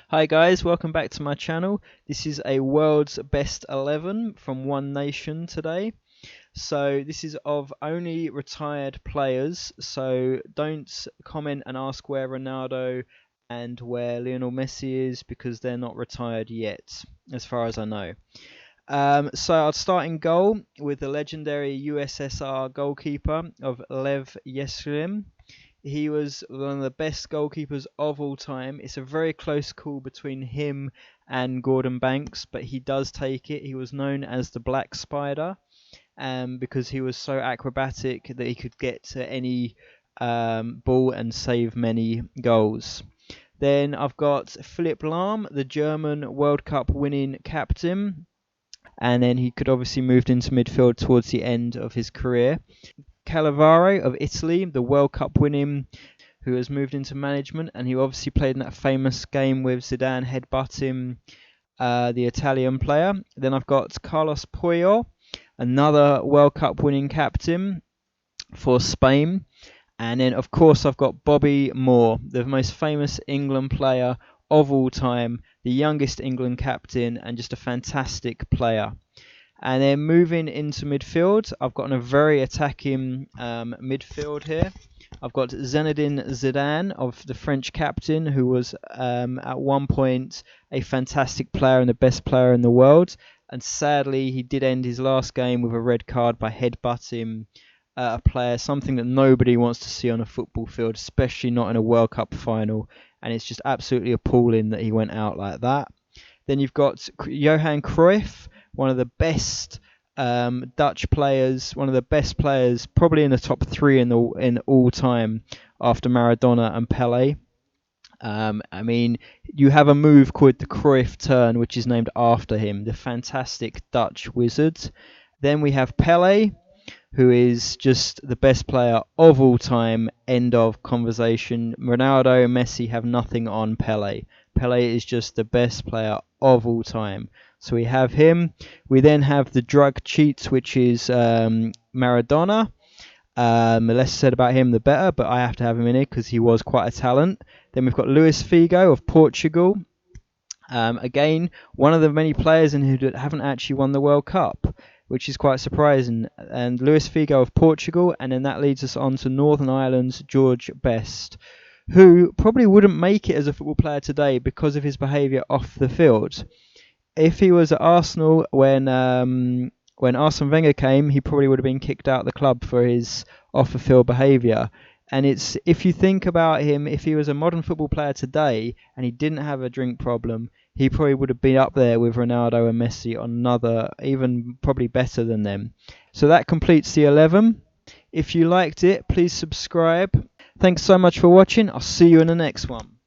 Hi guys, welcome back to my channel. This is a world's best 11 from One Nation today. So this is of only retired players, so don't comment and ask where Ronaldo and where Lionel Messi is because they're not retired yet, as far as I know. So I'll start in goal with the legendary USSR goalkeeper of Lev Yeshrin. He was one of the best goalkeepers of all time. It's a very close call between him and Gordon Banks, but he does take it. He was known as the Black Spider because he was so acrobatic that he could get to any ball and save many goals. Then I've got Philipp Lahm, the German World Cup winning captain, and then he could obviously moved into midfield towards the end of his career. Cannavaro of Italy, the World Cup winning, who has moved into management, and he obviously played in that famous game with Zidane headbutting the Italian player. Then I've got Carlos Puyol, another World Cup winning captain for Spain. And then, of course, I've got Bobby Moore, the most famous England player of all time, the youngest England captain, and just a fantastic player. And then moving into midfield, I've got a very attacking midfield here. I've got Zinedine Zidane, of the French captain, who was at one point a fantastic player and the best player in the world. And sadly, he did end his last game with a red card by headbutting a player, something that nobody wants to see on a football field, especially not in a World Cup final. And it's just absolutely appalling that he went out like that. Then you've got Johan Cruyff, one of the best Dutch players, one of the best players, probably in the top three in all time after Maradona and Pele. I mean, you have a move called the Cruyff turn, which is named after him, the fantastic Dutch wizard. Then we have Pele, who is just the best player of all time. End of conversation. Ronaldo and Messi have nothing on Pele. Pele is just the best player of all time. So we have him. We then have the drug cheat, which is Maradona. The less said about him, the better, but I have to have him in here because he was quite a talent. Then we've got Luis Figo of Portugal. Again, one of the many players in who haven't actually won the World Cup, which is quite surprising. And Luis Figo of Portugal, and then that leads us on to Northern Ireland's George Best, who probably wouldn't make it as a football player today because of his behaviour off the field. If he was at Arsenal when Arsene Wenger came, he probably would have been kicked out of the club for his off-the-field behaviour. And it's, if you think about him, if he was a modern football player today and he didn't have a drink problem, he probably would have been up there with Ronaldo and Messi on another, even probably better than them. So that completes the 11. If you liked it, please subscribe. Thanks so much for watching. I'll see you in the next one.